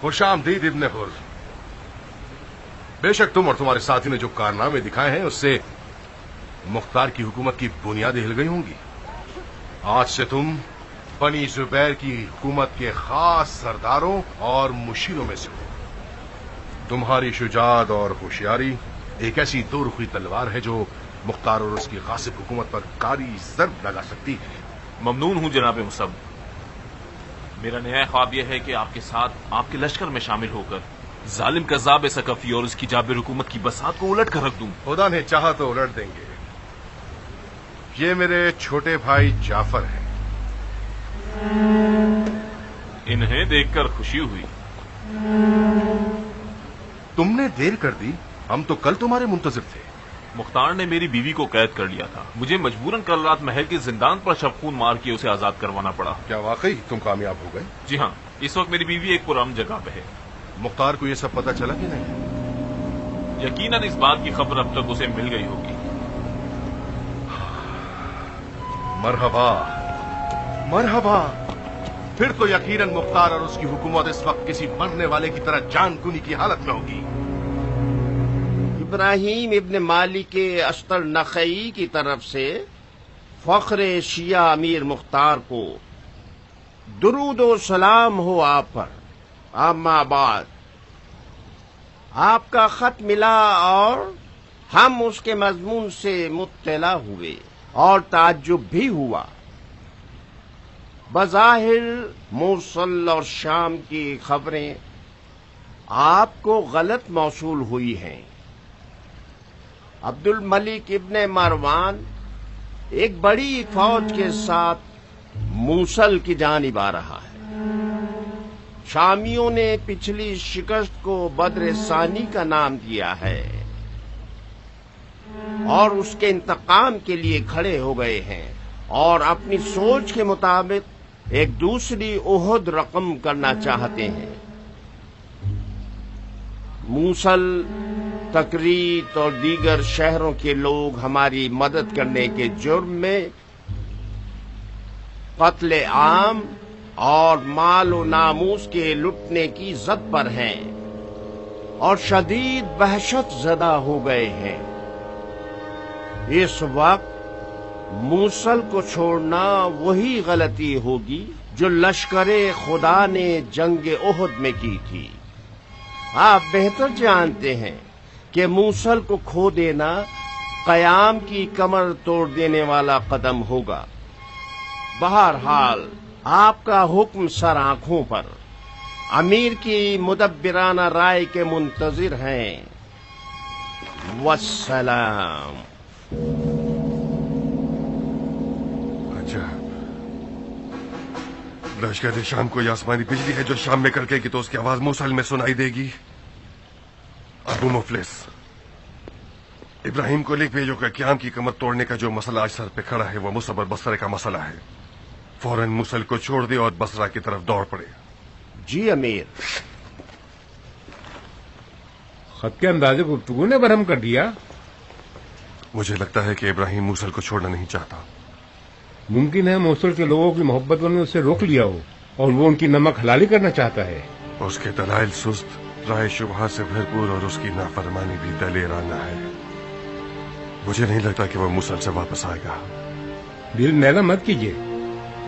خوش آمدید ابن حر. بے شک تم اور تمہارے ساتھی نے جو کارنامے دکھائے ہیں اس سے مختار کی حکومت کی بنیادیں ہل گئی ہوں گی. آج سے تم بنی زبیر کی حکومت کے خاص سرداروں اور مشیروں میں سے ہو. تمہاری شجاعت اور ہوشیاری ایک ایسی دو رخی تلوار ہے جو مختار اور اس کی غاصب حکومت پر کاری ضرب لگا سکتی ہے. ممنون ہوں جناب مصعب. میرا نیا خواب یہ ہے کہ آپ کے ساتھ آپ کے لشکر میں شامل ہو کر ظالم کذاب ثقفی اور اس کی جابر حکومت کی بساط کو الٹ کر رکھ دوں. خدا نے چاہا تو الٹ دیں گے. یہ میرے چھوٹے بھائی جعفر ہیں. انہیں دیکھ کر خوشی ہوئی. تم نے دیر کر دی. ہم تو کل تمہارے منتظر تھے. مختار نے میری بیوی کو قید کر لیا تھا. مجھے مجبوراً کل رات محل کے زندان پر شبخون مار کے اسے آزاد کروانا پڑا. کیا واقعی تم کامیاب ہو گئے؟ جی ہاں. اس وقت میری بیوی ایک پرامن جگہ پہ ہے. مختار کو یہ سب پتہ چلا کہ نہیں؟ یقیناً اس بات کی خبر اب تک اسے مل گئی ہوگی. مرحبا مرحبا. پھر تو یقیناً مختار اور اس کی حکومت اس وقت کسی مرنے والے کی طرح جان کنی کی حالت میں ہوگی. ابراہیم ابن مالک اشتر نخعی کی طرف سے فخر شیعہ امیر مختار کو درود و سلام ہو آپ پر. اما بعد، آپ کا خط ملا اور ہم اس کے مضمون سے مطلع ہوئے اور تعجب بھی ہوا. بظاہر موصل اور شام کی خبریں آپ کو غلط موصول ہوئی ہیں. عبد الملک ابن مروان ایک بڑی فوج کے ساتھ موصل کی جانب آ رہا ہے. شامیوں نے پچھلی شکست کو بدر ثانی کا نام دیا ہے اور اس کے انتقام کے لیے کھڑے ہو گئے ہیں اور اپنی سوچ کے مطابق ایک دوسری احد رقم کرنا چاہتے ہیں. موصل، تکریت اور دیگر شہروں کے لوگ ہماری مدد کرنے کے جرم میں قتل عام اور مال و ناموس کے لٹنے کی زد پر ہیں اور شدید وحشت زدہ ہو گئے ہیں. اس وقت موصل کو چھوڑنا وہی غلطی ہوگی جو لشکر خدا نے جنگ احد میں کی تھی. آپ بہتر جانتے ہیں کہ موصل کو کھو دینا قیام کی کمر توڑ دینے والا قدم ہوگا. بہرحال آپ کا حکم سر آنکھوں پر. امیر کی مدبرانہ رائے کے منتظر ہیں. والسلام. عجب. لشکر شام کو یہ آسمانی بجلی ہے جو شام میں کڑکے گی تو اس کی آواز موصل میں سنائی دے گی. ابو مفلس، ابراہیم کو لکھ بھیجو کہ قیام کی کمر توڑنے کا جو مسئلہ آج سر پہ کھڑا ہے وہ مصعب اور بصرے کا مسئلہ ہے. فوراً موصل کو چھوڑ دے اور بصرہ کی طرف دوڑ پڑے. جی امیر. خط کے اندازے گفتگو نے برہم کر دیا. مجھے لگتا ہے کہ ابراہیم موصل کو چھوڑنا نہیں چاہتا. ممکن ہے موصل کے لوگوں کی محبت نے اسے روک لیا ہو اور وہ ان کی نمک حلالی کرنا چاہتا ہے. اس کے دلائل سست، رائے شبہات سے بھرپور اور اس کی نافرمانی بھی دلیرانہ ہے. مجھے نہیں لگتا کہ وہ موصل سے واپس آئے گا. دل میلا مت کیجیے.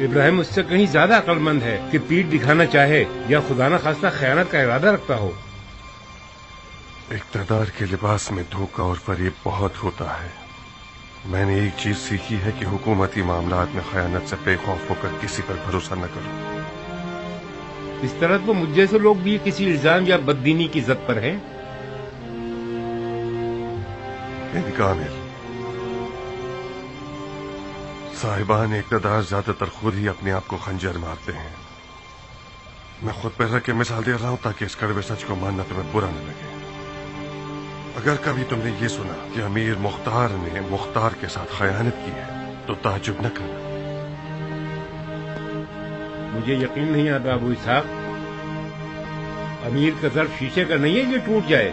ابراہیم اس سے کہیں زیادہ عقل مند ہے کہ پیٹ دکھانا چاہے یا خدا نہ خواستہ خیانت کا ارادہ رکھتا ہو. اقتدار کے لباس میں دھوکہ اور فریب بہت ہوتا ہے. میں نے ایک چیز سیکھی ہے کہ حکومتی معاملات میں خیانت سے بے خوف ہو کر کسی پر بھروسہ نہ کروں. اس طرح تو مجھ جیسے لوگ بھی کسی الزام یا بددینی کی زد پر ہیں. انتقام ہے. صاحبان اقتدار زیادہ تر خود ہی اپنے آپ کو خنجر مارتے ہیں. میں خود پہ رکھ کے مثال دے رہا ہوں تاکہ اس کڑوے سچ کو ماننا تمہیں برا نہ لگے. اگر کبھی تم نے یہ سنا کہ امیر مختار نے مختار کے ساتھ خیانت کی ہے تو تعجب نہ کرنا. مجھے یقین نہیں آتا ابو اسحاق. امیر کا ظرف شیشے کا نہیں ہے جو ٹوٹ جائے.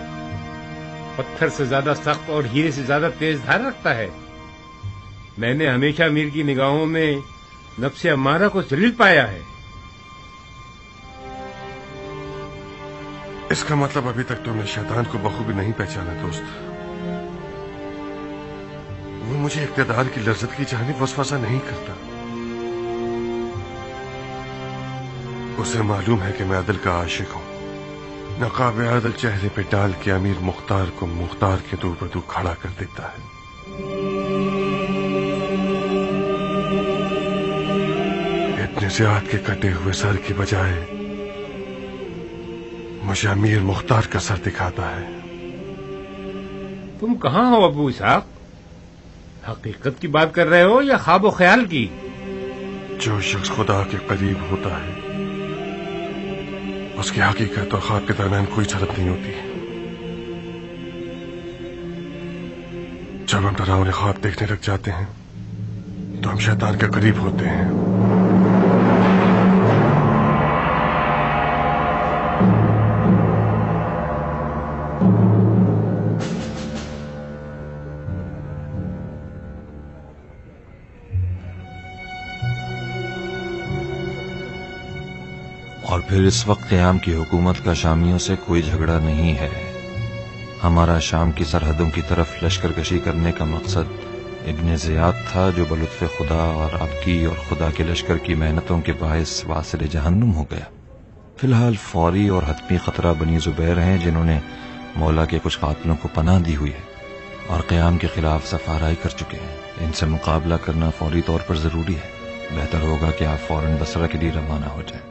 پتھر سے زیادہ سخت اور ہیرے سے زیادہ تیز دھار رکھتا ہے. میں نے ہمیشہ امیر کی نگاہوں میں نفس امارہ کو ذلیل پایا ہے. اس کا مطلب ابھی تک تم نے شیطان کو بخوبی نہیں پہچانا دوست. وہ مجھے اقتدار کی لذت کی جانب وسوسہ نہیں کرتا. اسے معلوم ہے کہ میں عدل کا عاشق ہوں. نقاب عدل چہرے پہ ڈال کے امیر مختار کو مختار کے دو بدو کھڑا کر دیتا ہے. اتنے زیاد کے کٹے ہوئے سر کی بجائے مجھے امیر مختار کا سر دکھاتا ہے. تم کہاں ہو ابو اسحاق؟ حقیقت کی بات کر رہے ہو یا خواب و خیال کی؟ جو شخص خدا کے قریب ہوتا ہے اس کی حقیقت اور خواب کے درمیان کوئی جھلک نہیں ہوتی. جب ہم ڈراؤنے خواب دیکھنے لگ جاتے ہیں تو ہم شیطان کے قریب ہوتے ہیں. اور پھر اس وقت قیام کی حکومت کا شامیوں سے کوئی جھگڑا نہیں ہے. ہمارا شام کی سرحدوں کی طرف لشکر کشی کرنے کا مقصد ابن زیاد تھا، جو بلطف خدا اور آپ کی اور خدا کے لشکر کی محنتوں کے باعث واصل جہنم ہو گیا. فی الحال فوری اور حتمی خطرہ بنی زبیر ہیں، جنہوں نے مولا کے کچھ قاتلوں کو پناہ دی ہوئی ہے اور قیام کے خلاف سفارائی کر چکے ہیں. ان سے مقابلہ کرنا فوری طور پر ضروری ہے. بہتر ہوگا کہ آپ فوراً بصرہ کے لیے روانہ ہو جائیں.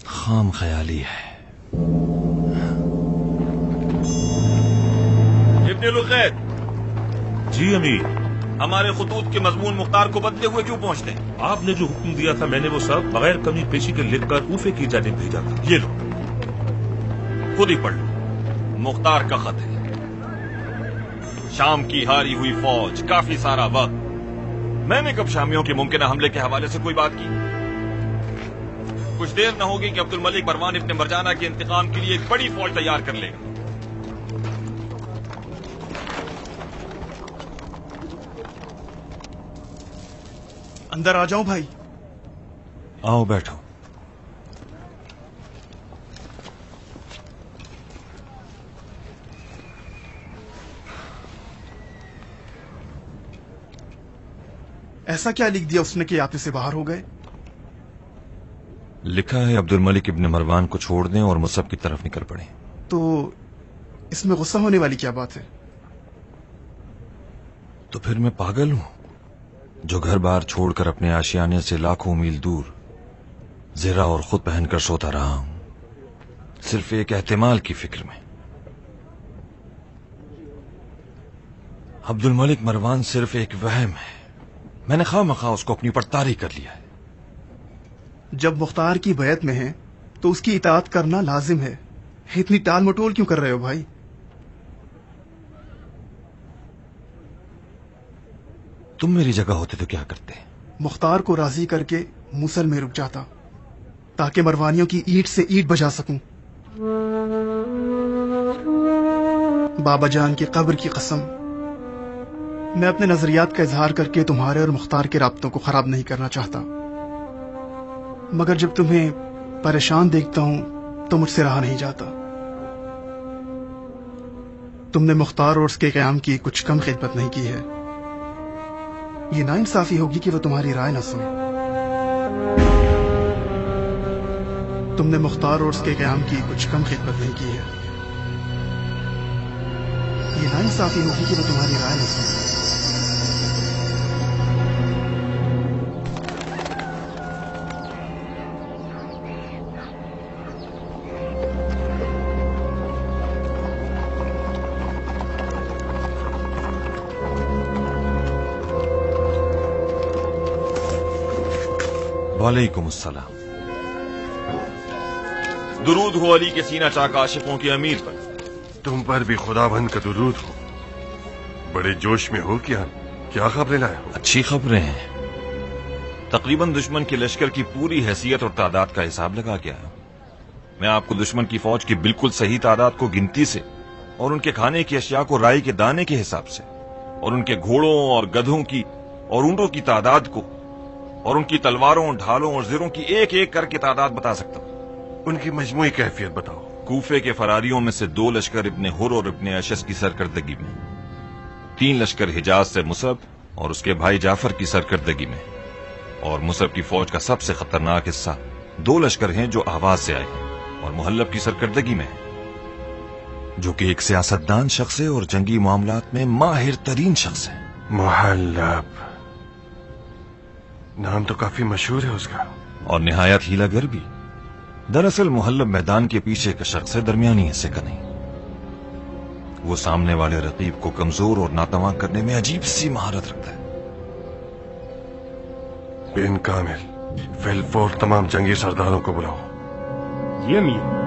خام خیالی ہے. ابن لقیت. جی امیر. ہمارے خطوط کے مضمون مختار کو بدلے ہوئے کیوں پہنچتے ہیں؟ آپ نے جو حکم دیا تھا میں نے وہ سب بغیر کمی پیشی کے لکھ کر کوفے کی جانب بھیجا تھا. یہ لو خود ہی پڑھ لو. مختار کا خط ہے. شام کی ہاری ہوئی فوج، کافی سارا وقت. میں نے کب شامیوں کے ممکنہ حملے کے حوالے سے کوئی بات کی؟ کچھ دیر نہ ہوگی کہ عبد الملک مروان ابن مرجانہ کے انتقام کے لیے ایک بڑی فوج تیار کر لے گا. اندر آ جاؤں بھائی. آؤ بیٹھو. ایسا کیا لکھ دیا اس نے کہ آپ اسے باہر ہو گئے؟ لکھا ہے عبد الملک ابن مروان کو چھوڑ دیں اور مصعب کی طرف نکل پڑیں. تو اس میں غصہ ہونے والی کیا بات ہے؟ تو پھر میں پاگل ہوں جو گھر بار چھوڑ کر اپنے آشیانے سے لاکھوں میل دور زرہ اور خود پہن کر سوتا رہا ہوں، صرف ایک احتمال کی فکر میں. عبد الملک مروان صرف ایک وہم ہے. میں نے خواہ مخواہ اس کو اپنی پر طاری کر لیا ہے. جب مختار کی بیعت میں ہے تو اس کی اطاعت کرنا لازم ہے. اتنی ٹال مٹول کیوں کر رہے ہو بھائی؟ تم میری جگہ ہوتے تو کیا کرتے؟ مختار کو راضی کر کے موصل میں رک جاتا تاکہ مروانیوں کی اینٹ سے اینٹ بجا سکوں. بابا جان کی قبر کی قسم، میں اپنے نظریات کا اظہار کر کے تمہارے اور مختار کے رابطوں کو خراب نہیں کرنا چاہتا، مگر جب تمہیں پریشان دیکھتا ہوں تو مجھ سے رہا نہیں جاتا. تم نے مختار اور اس کے قیام کی کچھ کم خدمت نہیں کی ہے. یہ ناانصافی ہوگی کہ وہ تمہاری رائے نہ سنے. تم نے مختار اور اس کے قیام کی کچھ کم خدمت نہیں کی ہے. یہ ناانصافی ہوگی کہ وہ تمہاری رائے نہ سنے. وعلیکم السلام. درود ہو علی کے سینہ چاک عاشقوں کے امیر پر. تم پر بھی خدا بند کا درود ہو. بڑے جوش میں ہو کیا خبریں لائے ہو؟ اچھی خبریں ہیں. تقریباً دشمن کے لشکر کی پوری حیثیت اور تعداد کا حساب لگا گیا ہے. میں آپ کو دشمن کی فوج کی بالکل صحیح تعداد کو گنتی سے اور ان کے کھانے کی اشیاء کو رائی کے دانے کے حساب سے اور ان کے گھوڑوں اور گدھوں کی اور اونٹوں کی تعداد کو اور ان کی تلواروں، ڈھالوں اور زروں کی ایک ایک کر کے تعداد بتا سکتا ہوں۔ ان کی مجموعی کیفیت بتاؤ۔ کوفے کے فراریوں میں سے 2 لشکر ابن حر اور ابن اشس کی سرکردگی میں، 3 لشکر حجاز سے مصعب اور اس کے بھائی جعفر کی سرکردگی میں، اور مصعب کی فوج کا سب سے خطرناک حصہ 2 لشکر ہیں جو آواز سے آئے ہیں اور محلب کی سرکردگی میں ہے، جو کہ ایک سیاستدان شخص ہے اور جنگی معاملات میں ماہر ترین شخص ہے۔ محلب، نام تو کافی مشہور ہے اس کا، اور نہایت ہیلا گر بھی۔ دراصل محلب میدان کے پیچھے کا شخص ہے، درمیانی حصے کا نہیں۔ وہ سامنے والے رقیب کو کمزور اور ناتواں کرنے میں عجیب سی مہارت رکھتا ہے۔ بن کامل، فی الفور تمام جنگی سرداروں کو بلاؤ۔ جی امیر۔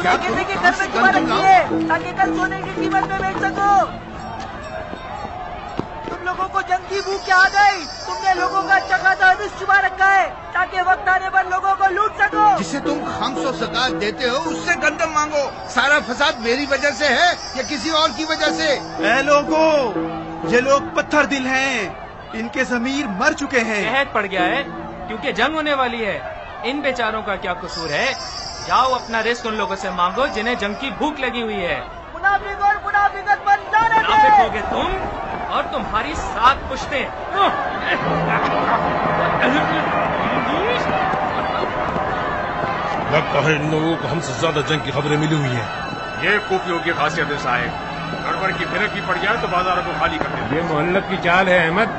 کہتے کہ گھر میں جمع رکھی ہے تاکہ کل سونے کی قیمت میں بیچ سکو۔ تم لوگوں کو جنگ کی بھوک کیا آ گئی؟ تم نے لوگوں کا چکا چھپا رکھا ہے تاکہ وقت آنے پر لوگوں کو لوٹ سکو۔ جسے تم خمس و زکات دیتے ہو اس سے گندم مانگو۔ سارا فساد میری وجہ سے ہے یا کسی اور کی وجہ سے؟ اے لوگوں، یہ لوگ پتھر دل ہیں، ان کے ضمیر مر چکے ہیں۔ قحط پڑ گیا ہے کیونکہ جنگ ہونے والی ہے۔ ان بیچاروں کا کیا قصور ہے؟ جاؤ اپنا رزق ان لوگوں سے مانگو جنہیں جنگ کی بھوک لگی ہوئی ہے۔ منافق اور منافقت پر لعنت ہے۔ منافق ہوگے تم اور تمہاری 7 پشتیں۔ لگتا ہے ان لوگوں کو ہم سے زیادہ جنگ کی خبریں ملی ہوئی ہیں۔ یہ کوفیوں کی خاصیت ہے صاحب، گڑبڑ کی بھنک بھی پڑ جائے تو بازاروں کو خالی کر دیتے۔ یہ محلب کی چال ہے احمد،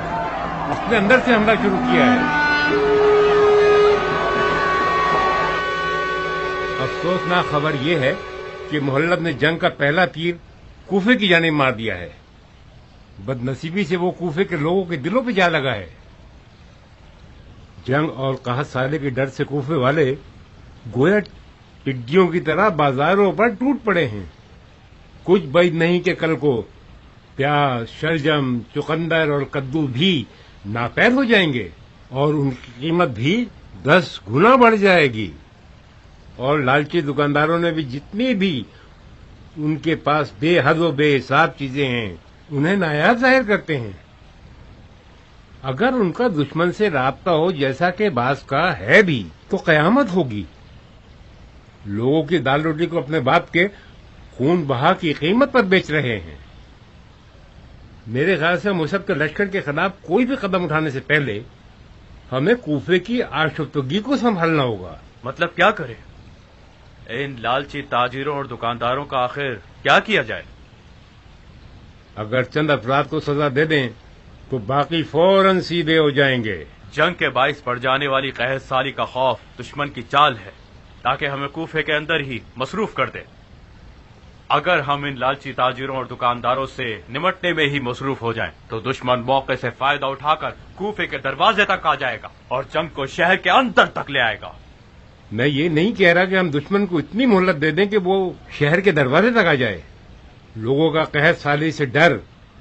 اس نے اندر سے حملہ شروع کیا ہے۔ افسوسناک خبر یہ ہے کہ محلب نے جنگ کا پہلا تیر کوفے کی جانب مار دیا ہے۔ بدنصیبی سے وہ کوفے کے لوگوں کے دلوں پہ جا لگا ہے۔ جنگ اور قحط سالے کے ڈر سے کوفے والے گویا ٹڈیوں کی طرح بازاروں پر ٹوٹ پڑے ہیں۔ کچھ بعید نہیں کہ کل کو پیاز، شلجم، چقندر اور کدو بھی ناپید ہو جائیں گے اور ان کی قیمت بھی 10 گنا بڑھ جائے گی، اور لالچی دکانداروں نے بھی جتنی بھی ان کے پاس بے حد و بے حساب چیزیں ہیں انہیں نایاب ظاہر کرتے ہیں۔ اگر ان کا دشمن سے رابطہ ہو جیسا کہ بعض کا ہے بھی تو قیامت ہوگی۔ لوگوں کی دال روٹی کو اپنے باپ کے خون بہا کی قیمت پر بیچ رہے ہیں۔ میرے خیال سے مصعب کے لشکر کے خلاف کوئی بھی قدم اٹھانے سے پہلے ہمیں کوفے کی آشفتگی کو سنبھالنا ہوگا۔ مطلب کیا کریں؟ ان لالچی تاجروں اور دکانداروں کا آخر کیا کیا جائے؟ اگر چند افراد کو سزا دے دیں تو باقی فوراً سیدھے ہو جائیں گے۔ جنگ کے باعث پڑ جانے والی قحط سالی کا خوف دشمن کی چال ہے تاکہ ہمیں کوفے کے اندر ہی مصروف کر دے۔ اگر ہم ان لالچی تاجروں اور دکانداروں سے نمٹنے میں ہی مصروف ہو جائیں تو دشمن موقع سے فائدہ اٹھا کر کوفے کے دروازے تک آ جائے گا اور جنگ کو شہر کے اندر تک لے آئے گا۔ میں یہ نہیں کہہ رہا کہ ہم دشمن کو اتنی مہلت دے دیں کہ وہ شہر کے دروازے تک آ جائے۔ لوگوں کا قحط سالی سے ڈر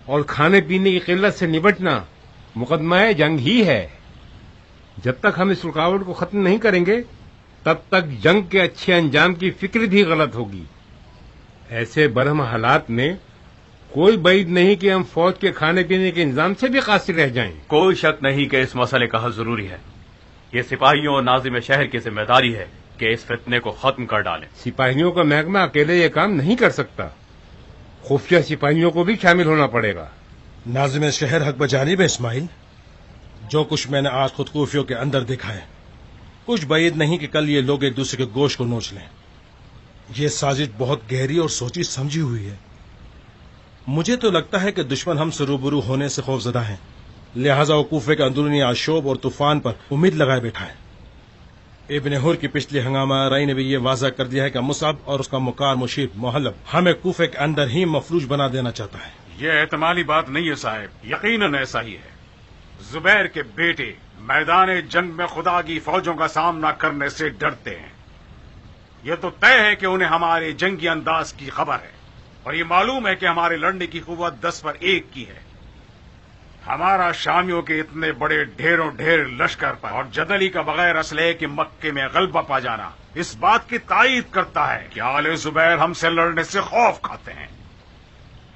اور کھانے پینے کی قلت سے نمٹنا مقدمہ جنگ ہی ہے۔ جب تک ہم اس رکاوٹ کو ختم نہیں کریں گے تب تک جنگ کے اچھے انجام کی فکر بھی غلط ہوگی۔ ایسے برہم حالات میں کوئی بعید نہیں کہ ہم فوج کے کھانے پینے کے انتظام سے بھی قاصر رہ جائیں۔ کوئی شک نہیں کہ اس مسئلے کا حل ضروری ہے۔ یہ سپاہیوں اور ناظم شہر کی ذمہ داری ہے کہ اس فتنے کو ختم کر ڈالیں۔ سپاہیوں کا محکمہ اکیلے یہ کام نہیں کر سکتا، خفیہ سپاہیوں کو بھی شامل ہونا پڑے گا۔ ناظم شہر حق بجانب ہے اسماعیل۔ جو کچھ میں نے آج خود کوفیوں کے اندر دیکھا ہے، کچھ بعید نہیں کہ کل یہ لوگ ایک دوسرے کے گوشت کو نوچ لیں۔ یہ سازش بہت گہری اور سوچی سمجھی ہوئی ہے۔ مجھے تو لگتا ہے کہ دشمن ہم سے روبرو ہونے سے خوفزدہ ہیں، لہذا وہ کوفے کے اندرونی آشوب اور طوفان پر امید لگائے بیٹھا ہے۔ ابن حر کی پچھلی ہنگامہ رائی نے بھی یہ واضح کر دیا ہے کہ مصعب اور اس کا مکار مشیر محلب ہمیں کوفے کے اندر ہی مفلوج بنا دینا چاہتا ہے۔ یہ احتمالی بات نہیں ہے صاحب، یقیناً ایسا ہی ہے۔ زبیر کے بیٹے میدان جنگ میں خدا کی فوجوں کا سامنا کرنے سے ڈرتے ہیں۔ یہ تو طے ہے کہ انہیں ہمارے جنگی انداز کی خبر ہے اور یہ معلوم ہے کہ ہمارے لڑنے کی قوت 10 پر 1 کی ہے۔ ہمارا شامیوں کے اتنے بڑے ڈھیروں ڈھیر لشکر پر اور جدلی کا بغیر اسلحے کے مکے میں غلبہ پا جانا اس بات کی تائید کرتا ہے کہ آل زبیر ہم سے لڑنے سے خوف کھاتے ہیں۔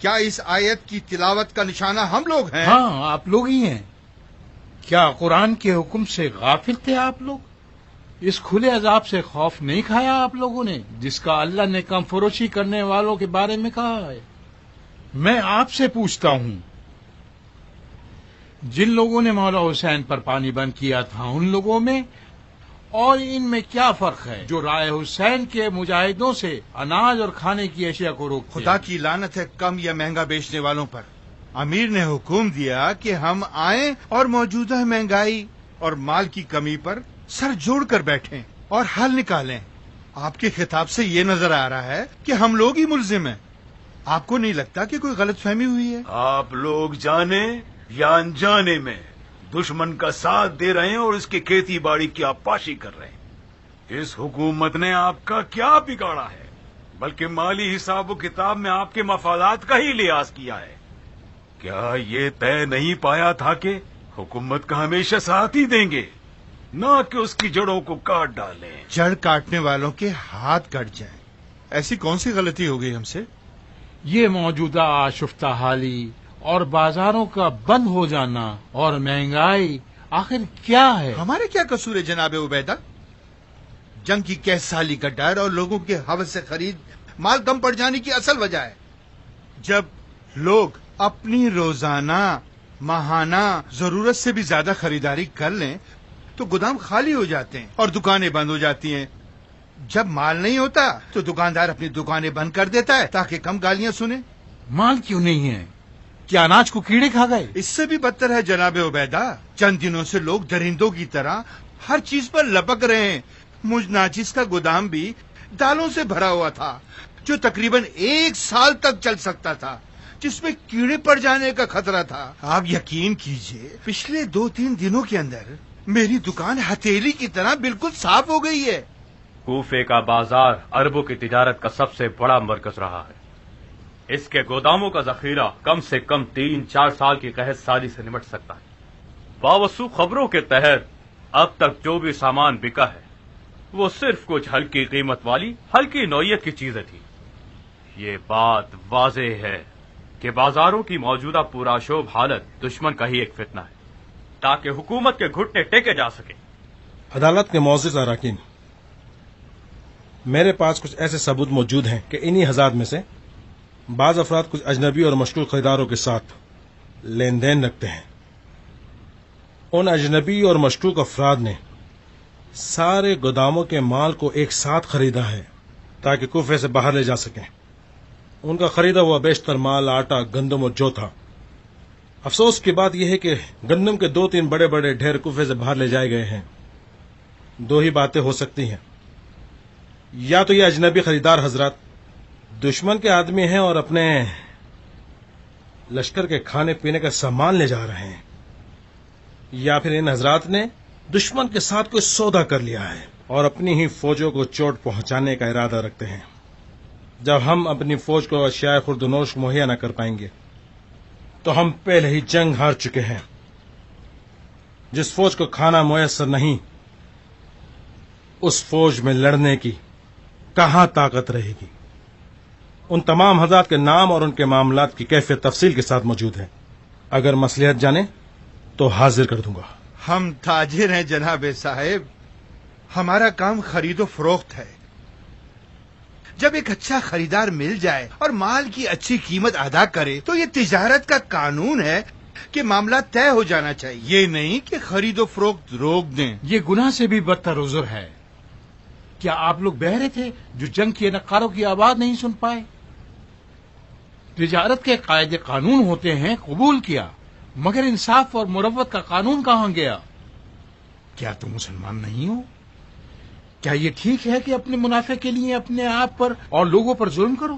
کیا اس آیت کی تلاوت کا نشانہ ہم لوگ ہیں؟ ہاں، آپ لوگ ہی ہیں۔ کیا قرآن کے حکم سے غافل تھے آپ لوگ؟ اس کھلے عذاب سے خوف نہیں کھایا آپ لوگوں نے، جس کا اللہ نے کم فروشی کرنے والوں کے بارے میں کہا ہے؟ میں آپ سے پوچھتا ہوں، جن لوگوں نے مولا حسین پر پانی بند کیا تھا ان لوگوں میں اور ان میں کیا فرق ہے جو رائے حسین کے مجاہدوں سے اناج اور کھانے کی اشیاء کو روکتے ہیں؟ خدا کی لعنت ہے کم یا مہنگا بیچنے والوں پر۔ امیر نے حکم دیا کہ ہم آئیں اور موجودہ مہنگائی اور مال کی کمی پر سر جوڑ کر بیٹھیں اور حل نکالیں۔ آپ کے خطاب سے یہ نظر آ رہا ہے کہ ہم لوگ ہی ملزم ہیں۔ آپ کو نہیں لگتا کہ کوئی غلط فہمی ہوئی ہے؟ آپ لوگ جانے یا انجانے میں دشمن کا ساتھ دے رہے ہیں اور اس کی کھیتی باڑی کی آبپاشی کر رہے ہیں۔ اس حکومت نے آپ کا کیا بگاڑا ہے، بلکہ مالی حساب و کتاب میں آپ کے مفادات کا ہی لحاظ کیا ہے۔ کیا یہ طے نہیں پایا تھا کہ حکومت کا ہمیشہ ساتھ ہی دیں گے، نہ کہ اس کی جڑوں کو کاٹ ڈالیں؟ جڑ کاٹنے والوں کے ہاتھ کٹ جائیں، ایسی کون سی غلطی ہو گئی ہم سے؟ یہ موجودہ آشفتہ حالی اور بازاروں کا بند ہو جانا اور مہنگائی آخر کیا ہے؟ ہمارے کیا قصور ہے جناب عبیدہ؟ جنگ کی کیس سالی کا ڈر اور لوگوں کے حوث سے خرید مال کم پڑ جانے کی اصل وجہ ہے۔ جب لوگ اپنی روزانہ ماہانہ ضرورت سے بھی زیادہ خریداری کر لیں تو گودام خالی ہو جاتے ہیں اور دکانیں بند ہو جاتی ہیں۔ جب مال نہیں ہوتا تو دکاندار اپنی دکانیں بند کر دیتا ہے تاکہ کم گالیاں سنے۔ مال کیوں نہیں ہے؟ کیا اناج کو کیڑے کھا گئے؟ اس سے بھی بدتر ہے جناب عبیدہ، چند دنوں سے لوگ درندوں کی طرح ہر چیز پر لپک رہے ہیں۔ مجھ ناچیز کا گودام بھی دالوں سے بھرا ہوا تھا جو تقریباً 1 سال تک چل سکتا تھا، جس میں کیڑے پڑ جانے کا خطرہ تھا۔ آپ یقین کیجئے پچھلے 2-3 دنوں کے اندر میری دکان ہتھیلی کی طرح بالکل صاف ہو گئی ہے۔ کوفے کا بازار عربوں کی تجارت کا سب سے بڑا مرکز رہا ہے۔ اس کے گوداموں کا ذخیرہ کم سے کم 3-4 سال کی قحط سالی سے نمٹ سکتا ہے۔ باوسو خبروں کے تحت اب تک جو بھی سامان بکا ہے وہ صرف کچھ ہلکی قیمت والی ہلکی نوعیت کی چیزیں تھی۔ یہ بات واضح ہے کہ بازاروں کی موجودہ پرآشوب حالت دشمن کا ہی ایک فتنہ ہے تاکہ حکومت کے گھٹنے ٹیکے جا سکے۔ عدالت کے معزز اراکین، میرے پاس کچھ ایسے ثبوت موجود ہیں کہ انہی حضرات میں سے بعض افراد کچھ اجنبی اور مشکوک خریداروں کے ساتھ لین دین رکھتے ہیں۔ ان اجنبی اور مشکوک افراد نے سارے گوداموں کے مال کو ایک ساتھ خریدا ہے تاکہ کوفے سے باہر لے جا سکیں۔ ان کا خریدا ہوا بیشتر مال آٹا، گندم اور جو تھا۔ افسوس کی بات یہ ہے کہ گندم کے 2-3 بڑے بڑے ڈھیر کوفے سے باہر لے جائے گئے ہیں۔ 2 ہی باتیں ہو سکتی ہیں، یا تو یہ اجنبی خریدار حضرات دشمن کے آدمی ہیں اور اپنے لشکر کے کھانے پینے کا سامان لے جا رہے ہیں، یا پھر ان حضرات نے دشمن کے ساتھ کوئی سودا کر لیا ہے اور اپنی ہی فوجوں کو چوٹ پہنچانے کا ارادہ رکھتے ہیں۔ جب ہم اپنی فوج کو اشیاء خوردنوش مہیا نہ کر پائیں گے تو ہم پہلے ہی جنگ ہار چکے ہیں۔ جس فوج کو کھانا میسر نہیں اس فوج میں لڑنے کی کہاں طاقت رہے گی؟ ان تمام حضرات کے نام اور ان کے معاملات کی کیفیت تفصیل کے ساتھ موجود ہے۔ اگر مصلحت جانے تو حاضر کر دوں گا۔ ہم تاجر ہیں جناب صاحب، ہمارا کام خرید و فروخت ہے۔ جب ایک اچھا خریدار مل جائے اور مال کی اچھی قیمت ادا کرے تو یہ تجارت کا قانون ہے کہ معاملہ طے ہو جانا چاہیے، یہ نہیں کہ خرید و فروخت روک دیں۔ یہ گناہ سے بھی بدتر عذر ہے۔ کیا آپ لوگ بہرے تھے جو جنگ کے نقاروں کی آواز نہیں سن پائے؟ تجارت کے قاعدے قانون ہوتے ہیں، قبول کیا، مگر انصاف اور مروت کا قانون کہاں گیا؟ کیا تم مسلمان نہیں ہو؟ کیا یہ ٹھیک ہے کہ اپنے منافع کے لیے اپنے آپ پر اور لوگوں پر ظلم کرو؟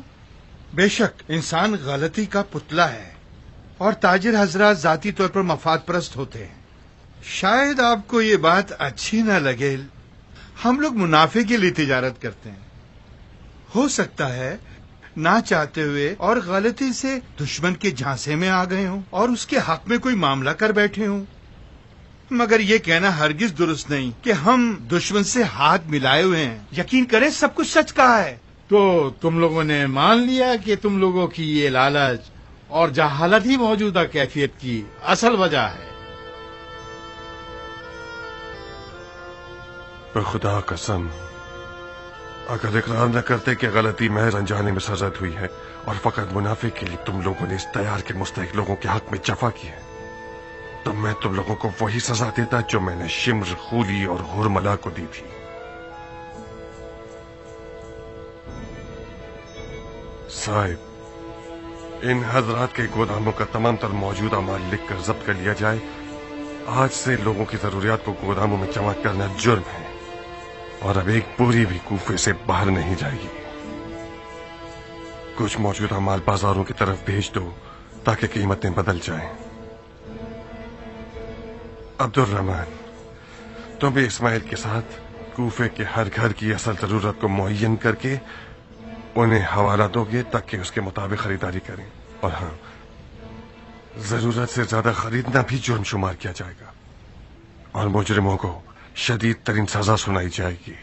بے شک انسان غلطی کا پتلا ہے اور تاجر حضرات ذاتی طور پر مفاد پرست ہوتے ہیں۔ شاید آپ کو یہ بات اچھی نہ لگے، ہم لوگ منافع کے لیے تجارت کرتے ہیں۔ ہو سکتا ہے نہ چاہتے ہوئے اور غلطی سے دشمن کے جھانسے میں آ گئے ہوں اور اس کے حق میں کوئی معاملہ کر بیٹھے ہوں، مگر یہ کہنا ہرگز درست نہیں کہ ہم دشمن سے ہاتھ ملائے ہوئے ہیں۔ یقین کریں سب کچھ سچ کہا ہے۔ تو تم لوگوں نے مان لیا کہ تم لوگوں کی یہ لالچ اور جہالت ہی موجودہ کیفیت کی اصل وجہ ہے. خدا قسم، اگر اقرار نہ کرتے کہ غلطی محض انجانے میں سرزد ہوئی ہے اور فقط منافع کے لیے تم لوگوں نے اس تیار کے مستحق لوگوں کے حق میں جفا کی ہے، تو میں تم لوگوں کو وہی سزا دیتا جو میں نے شمر، خولی اور ہرملا کو دی تھی. صاحب، ان حضرات کے گوداموں کا تمام تر موجودہ مال لکھ کر ضبط کر لیا جائے. آج سے لوگوں کی ضروریات کو گوداموں میں جمع کرنا جرم ہے، اور اب ایک پوری بھی کوفے سے باہر نہیں جائے گی. کچھ موجودہ مال بازاروں کی طرف بھیج دو تاکہ قیمتیں بدل جائیں. عبد الرحمن، تم بھی اسماعیل کے ساتھ کوفے کے ہر گھر کی اصل ضرورت کو معین کر کے انہیں حوالہ دو گے تاکہ اس کے مطابق خریداری کریں. اور ہاں، ضرورت سے زیادہ خریدنا بھی جرم شمار کیا جائے گا، اور مجرموں کو شدید ترین سزا سنائی جائے گی.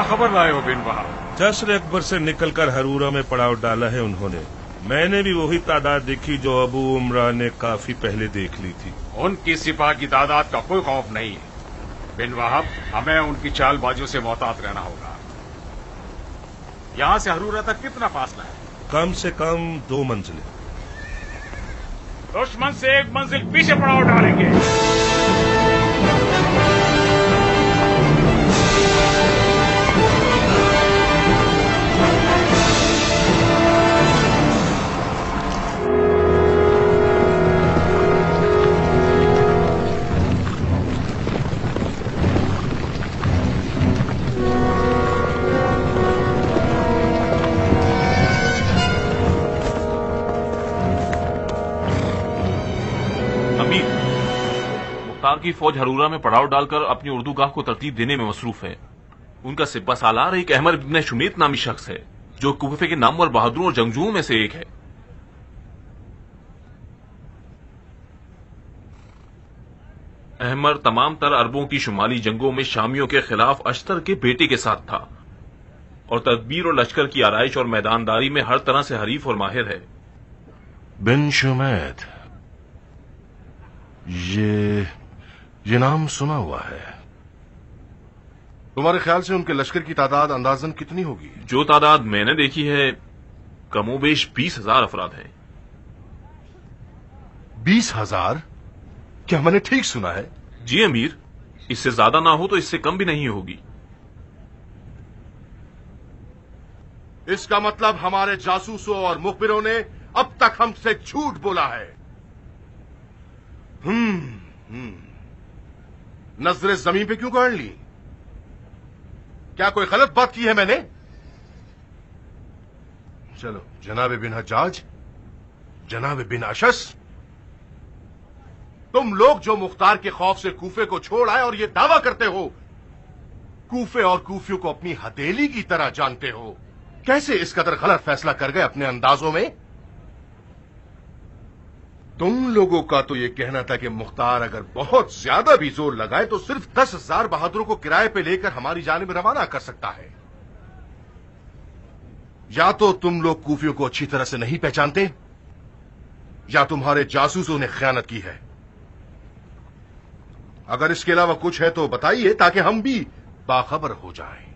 خبر لائے ہو بن بہا؟ جشن اکبر سے نکل کر ہرورا میں پڑاؤ ڈالا ہے انہوں نے. میں نے بھی وہی تعداد دیکھی جو ابو عمران نے کافی پہلے دیکھ لی تھی. ان کی سپاہ کی تعداد کا کوئی خوف نہیں ہے بن وہب. ہمیں ان کی چال بازیوں سے محتاط رہنا ہوگا. یہاں سے ہرورا تک کتنا فاصلہ ہے؟ کم سے کم 2 منزلیں. دشمن سے 1 منزل پیچھے پڑاؤ ڈالیں گے. کی فوج ہرورا میں پڑاؤ ڈال کر اپنی اردو گاہ کو ترتیب دینے میں مصروف ہے. ان کا سپہ سالار ایک احمر ابن شمیت نامی شخص ہے جو کوفے کے نامور بہادروں اور جنگجوؤں میں سے ایک ہے. احمر تمام تر عربوں کی شمالی جنگوں میں شامیوں کے خلاف اشتر کے بیٹے کے ساتھ تھا اور تدبیر اور لشکر کی آرائش اور میدانداری میں ہر طرح سے حریف اور ماہر ہے. بن شمیت، یہ نام سنا ہوا ہے. تمہارے خیال سے ان کے لشکر کی تعداد اندازن کتنی ہوگی؟ جو تعداد میں نے دیکھی ہے کم و بیش 20,000 افراد ہیں۔ 20,000؟ کیا میں نے ٹھیک سنا ہے؟ جی امیر، اس سے زیادہ نہ ہو تو اس سے کم بھی نہیں ہوگی۔ اس کا مطلب ہمارے جاسوسوں اور مخبروں نے اب تک ہم سے جھوٹ بولا ہے۔ نظر زمین پہ کیوں گاڑ لی؟ کیا کوئی غلط بات کی ہے میں نے؟ چلو جناب بن حجاج، جناب بن اشس، تم لوگ جو مختار کے خوف سے کوفے کو چھوڑ آئے اور یہ دعویٰ کرتے ہو کوفے اور کوفیوں کو اپنی ہتھیلی کی طرح جانتے ہو، کیسے اس قدر غلط فیصلہ کر گئے اپنے اندازوں میں؟ تم لوگوں کا تو یہ کہنا تھا کہ مختار اگر بہت زیادہ بھی زور لگائے تو صرف 10,000 بہادروں کو کرائے پہ لے کر ہماری جانب روانہ کر سکتا ہے۔ یا تو تم لوگ کوفیوں کو اچھی طرح سے نہیں پہچانتے یا تمہارے جاسوسوں نے خیانت کی ہے۔ اگر اس کے علاوہ کچھ ہے تو بتائیے تاکہ ہم بھی باخبر ہو جائیں۔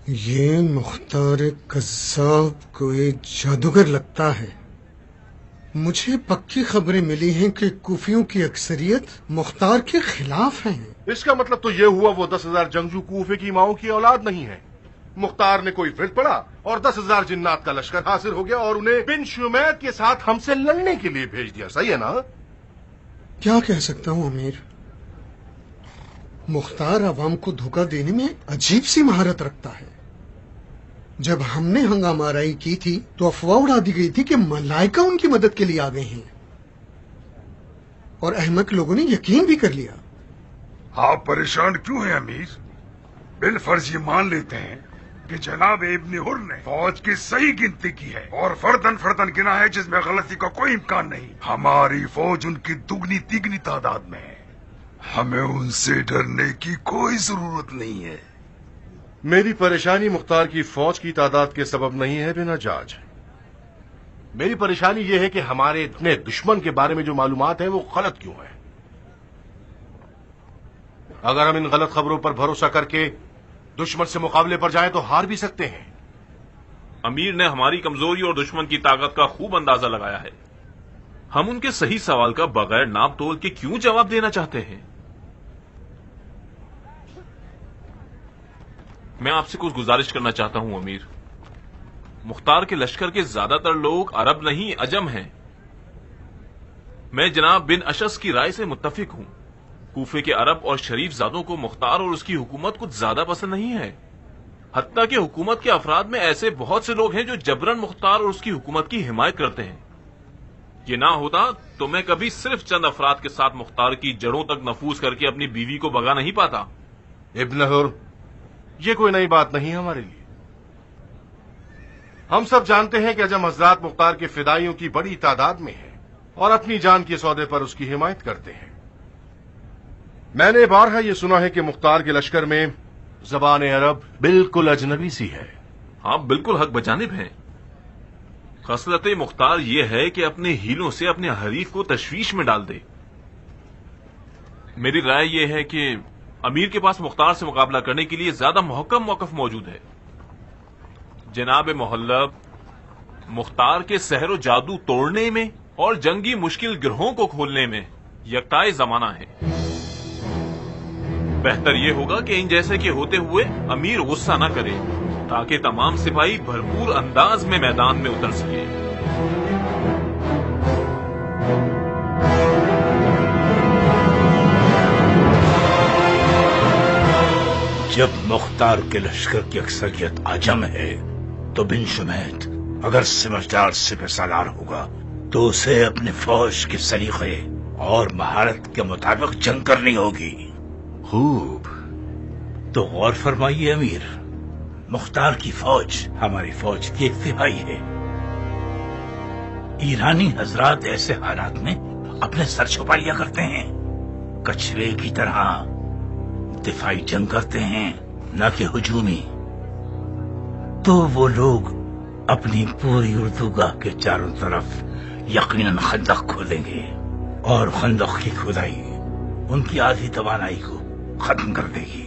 یہ مختار قذاب کوئی جادوگر لگتا ہے۔ مجھے پکی خبریں ملی ہیں کہ کوفیوں کی اکثریت مختار کے خلاف ہیں۔ اس کا مطلب تو یہ ہوا وہ 10,000 جنگجو کوفے کی ماؤں کی اولاد نہیں ہے۔ مختار نے کوئی ورد پڑا اور 10,000 جنات کا لشکر حاصل ہو گیا اور انہیں بن شمید کے ساتھ ہم سے لڑنے کے لیے بھیج دیا، صحیح ہے نا؟ کیا کہہ سکتا ہوں امیر؟ مختار عوام کو دھوکہ دینے میں عجیب سی مہارت رکھتا ہے۔ جب ہم نے ہنگامہ آرائی کی تھی تو افواہ اڑا دی گئی تھی کہ ملائکہ ان کی مدد کے لیے آ گئے ہیں، اور احمق لوگوں نے یقین بھی کر لیا۔ آپ پریشان کیوں ہیں امیر؟ بالفرض یہ مان لیتے ہیں کہ جناب ابن حر نے فوج کی صحیح گنتی کی ہے اور فردن فردن گنا ہے جس میں غلطی کا کوئی امکان نہیں۔ ہماری فوج ان کی دگنی تیگنی تعداد میں ہے، ہمیں ان سے ڈرنے کی کوئی ضرورت نہیں ہے۔ میری پریشانی مختار کی فوج کی تعداد کے سبب نہیں ہے بن حجاج، میری پریشانی یہ ہے کہ ہمارے اتنے دشمن کے بارے میں جو معلومات ہیں وہ غلط کیوں ہیں۔ اگر ہم ان غلط خبروں پر بھروسہ کر کے دشمن سے مقابلے پر جائیں تو ہار بھی سکتے ہیں۔ امیر نے ہماری کمزوری اور دشمن کی طاقت کا خوب اندازہ لگایا ہے۔ ہم ان کے صحیح سوال کا بغیر ناپ تول کے کیوں جواب دینا چاہتے ہیں؟ میں آپ سے کچھ گزارش کرنا چاہتا ہوں امیر۔ مختار کے لشکر کے زیادہ تر لوگ عرب نہیں عجم ہیں۔ میں جناب بن اشس کی رائے سے متفق ہوں۔ کوفے کے عرب اور شریف زادوں کو مختار اور اس کی حکومت کچھ زیادہ پسند نہیں ہے، حتیٰ کہ حکومت کے افراد میں ایسے بہت سے لوگ ہیں جو جبرن مختار اور اس کی حکومت کی حمایت کرتے ہیں۔ یہ نہ ہوتا تو میں کبھی صرف چند افراد کے ساتھ مختار کی جڑوں تک نفوذ کر کے اپنی بیوی کو بھگا نہیں پاتا۔ ابن حر، یہ کوئی نئی بات نہیں ہمارے لیے۔ ہم سب جانتے ہیں کہ عجم حضرات مختار کے فدائیوں کی بڑی تعداد میں ہیں اور اپنی جان کے سودے پر اس کی حمایت کرتے ہیں۔ میں نے بارہا یہ سنا ہے کہ مختار کے لشکر میں زبان عرب بالکل اجنبی سی ہے۔ ہاں بالکل حق بجانب ہیں۔ خصلت مختار یہ ہے کہ اپنے ہیلوں سے اپنے حریف کو تشویش میں ڈال دے۔ میری رائے یہ ہے کہ امیر کے پاس مختار سے مقابلہ کرنے کے لیے زیادہ محکم موقف موجود ہے۔ جناب محلب مختار کے سحر و جادو توڑنے میں اور جنگی مشکل گروہوں کو کھولنے میں یکتائے زمانہ ہے۔ بہتر یہ ہوگا کہ ان جیسے کے ہوتے ہوئے امیر غصہ نہ کرے تاکہ تمام سپاہی بھرپور انداز میں میدان میں اتر سکے۔ جب مختار کے لشکر کی اکثریت عجم ہے تو بن شمید اگر سمجھدار سپہ سالار ہوگا تو اسے اپنی فوج کے سلیقے اور مہارت کے مطابق جنگ کرنی ہوگی۔ خوب، تو غور فرمائیے امیر، مختار کی فوج ہماری فوج کی 1/3 ہے۔ ایرانی حضرات ایسے حالات میں اپنے سر چھپا لیا کرتے ہیں، کچھوے کی طرح دفاعی جنگ کرتے ہیں نہ کہ ہجومی۔ تو وہ لوگ اپنی پوری اردوگاہ کے چاروں طرف یقیناً خندق کھودیں گے اور خندق کی کھدائی ان کی آدھی توانائی کو ختم کر دے گی۔